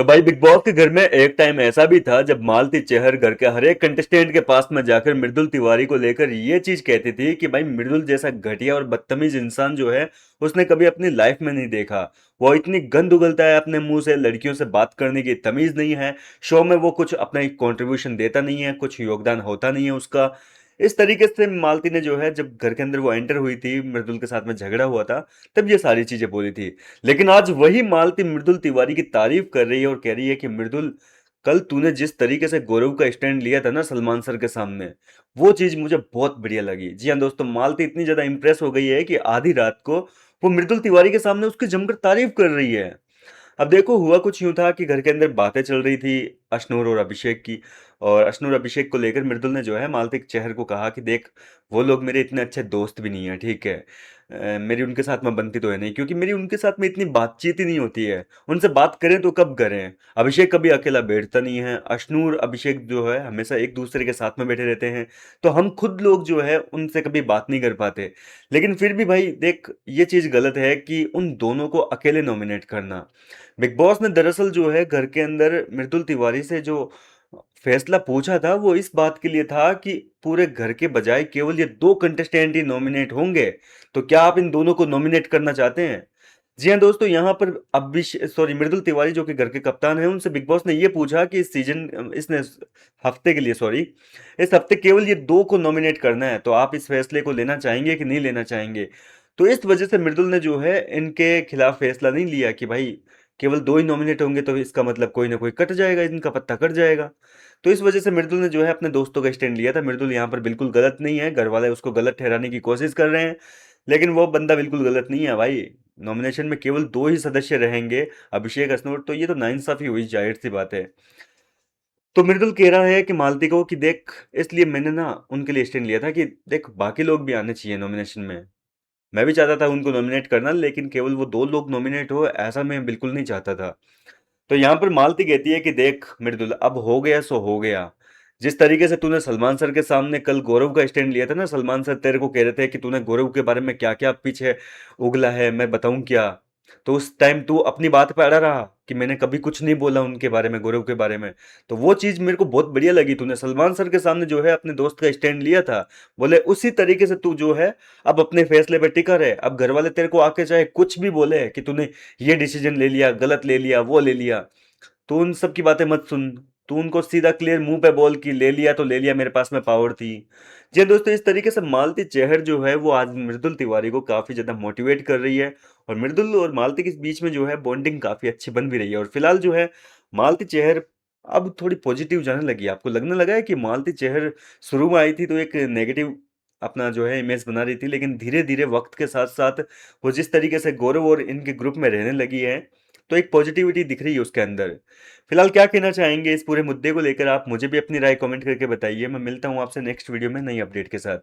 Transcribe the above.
तो भाई big boss के घर में एक टाइम ऐसा भी था जब मालती चहर घर के हर एक कंटेस्टेंट के पास में जाकर मृदुल तिवारी को लेकर ये चीज कहती थी कि भाई मृदुल जैसा घटिया और बदतमीज इंसान जो है उसने कभी अपनी लाइफ में नहीं देखा। वो इतनी गंद उगलता है अपने मुंह से, लड़कियों से बात करने की तमीज नहीं है, शो में वो कुछ अपना कंट्रीब्यूशन देता नहीं है, कुछ योगदान होता नहीं है उसका। इस तरीके से मालती ने जो है जब घर के अंदर वो एंटर हुई थी, मृदुल के साथ में झगड़ा हुआ था, तब ये सारी चीजें बोली थी। लेकिन आज वही मालती मृदुल तिवारी की तारीफ कर रही है और कह रही है कि मृदुल, कल तूने जिस तरीके से गौरव का स्टैंड लिया था ना सलमान सर के सामने, वो चीज मुझे बहुत बढ़िया लगी। जी हाँ दोस्तों, मालती इतनी ज्यादा इंप्रेस हो गई है कि आधी रात को वो मृदुल तिवारी के सामने उसकी जमकर तारीफ कर रही है। अब देखो, हुआ कुछ यूं था कि घर के अंदर बातें चल रही थी अशनूर और अभिषेक की। और अशनूर अभिषेक को लेकर मृदुल ने जो है मालतिक चहर को कहा कि देख, वो लोग मेरे इतने अच्छे दोस्त भी नहीं है, ठीक है। मेरी उनके साथ में बनती तो है नहीं, क्योंकि मेरी उनके साथ में इतनी बातचीत ही नहीं होती है। उनसे बात करें तो कब करें। अभिषेक कभी अकेला बैठता नहीं है, अशनूर अभिषेक जो है हमेशा एक दूसरे के साथ में बैठे रहते हैं। तो हम खुद लोग जो है उनसे कभी बात नहीं कर पाते। लेकिन फिर भी भाई देख, ये चीज गलत है कि उन दोनों को अकेले नॉमिनेट करना। बिग बॉस ने दरअसल जो है घर के अंदर मृदुल तिवारी से जो फैसला पूछा था वो इस बात के लिए था कि पूरे घर के बजाय केवल ये दो कंटेस्टेंट ही नॉमिनेट होंगे। तो क्या आप इन दोनों को नॉमिनेट करना चाहते हैं? जी हाँ दोस्तों, यहाँ पर मृदुल तिवारी जो कि घर के कप्तान हैं, उनसे बिग बॉस ने ये पूछा कि इस सीजन इसने हफ्ते के लिए इस हफ्ते केवल ये दो को नॉमिनेट करना है, तो आप इस फैसले को लेना चाहेंगे कि नहीं लेना चाहेंगे। तो इस वजह से मृदुल ने जो है इनके खिलाफ फैसला नहीं लिया कि भाई केवल दो ही नॉमिनेट होंगे, तो इसका मतलब कोई ना कोई कट जाएगा, इनका पत्ता कट जाएगा। तो इस वजह से मृदुल ने जो है अपने दोस्तों का स्टैंड लिया था। मृदुल यहाँ पर बिल्कुल गलत नहीं है, घर वाले उसको गलत ठहराने की कोशिश कर रहे हैं, लेकिन वो बंदा बिल्कुल गलत नहीं है भाई। नॉमिनेशन में केवल दो ही सदस्य रहेंगे, अभिषेक अश्नोट, तो ये तो नाइंसाफी हुई, जाहिर सी बात है। तो मृदुल कह रहा है कि मालती को कि देख, इसलिए मैंने ना उनके लिए स्टैंड लिया था कि देख, बाकी लोग भी आने चाहिए नॉमिनेशन में। मैं भी चाहता था उनको नॉमिनेट करना, लेकिन केवल वो दो लोग नॉमिनेट हो ऐसा मैं बिल्कुल नहीं चाहता था। तो यहाँ पर मालती कहती है कि देख मृदुल, अब हो गया सो हो गया। जिस तरीके से तूने सलमान सर के सामने कल गौरव का स्टैंड लिया था ना, सलमान सर तेरे को कह रहे थे कि तूने गौरव के बारे में क्या क्या पीछे उगला है, मैं बताऊं क्या। तो उस टाइम तू अपनी बात पे अड़ा रहा कि मैंने कभी कुछ नहीं बोला उनके बारे में, गौरव के बारे में। तो वो चीज मेरे को बहुत बढ़िया लगी, तूने सलमान सर के सामने जो है अपने दोस्त का स्टैंड लिया था। बोले उसी तरीके से तू जो है अब अपने फैसले पे टिका रहे। अब घर वाले तेरे को आके चाहे कुछ भी बोले कि तूने ये डिसीजन ले लिया, गलत ले लिया, वो ले लिया, तू उन सब की बातें मत सुन। तू उनको सीधा क्लियर मुंह पे बोल कि ले लिया तो ले लिया, मेरे पास में पावर थी। जी हाँ दोस्तों, इस तरीके से मालती चहर जो है वो आज मृदुल तिवारी को काफी ज्यादा मोटिवेट कर रही है। और मृदुल और मालती के बीच में जो है बॉन्डिंग काफी अच्छी बन भी रही है। और फिलहाल जो है मालती चहर अब थोड़ी पॉजिटिव जाने लगी है। आपको लगने लगा है कि मालती चहर शुरू में आई थी तो एक नेगेटिव अपना जो है इमेज बना रही थी, लेकिन धीरे धीरे वक्त के साथ साथ वो जिस तरीके से गौरव और इनके ग्रुप में रहने लगी है, तो एक पॉजिटिविटी दिख रही है उसके अंदर। फिलहाल क्या कहना चाहेंगे इस पूरे मुद्दे को लेकर आप? मुझे भी अपनी राय कमेंट करके बताइए। मैं मिलता हूँ आपसे नेक्स्ट वीडियो में नई अपडेट के साथ।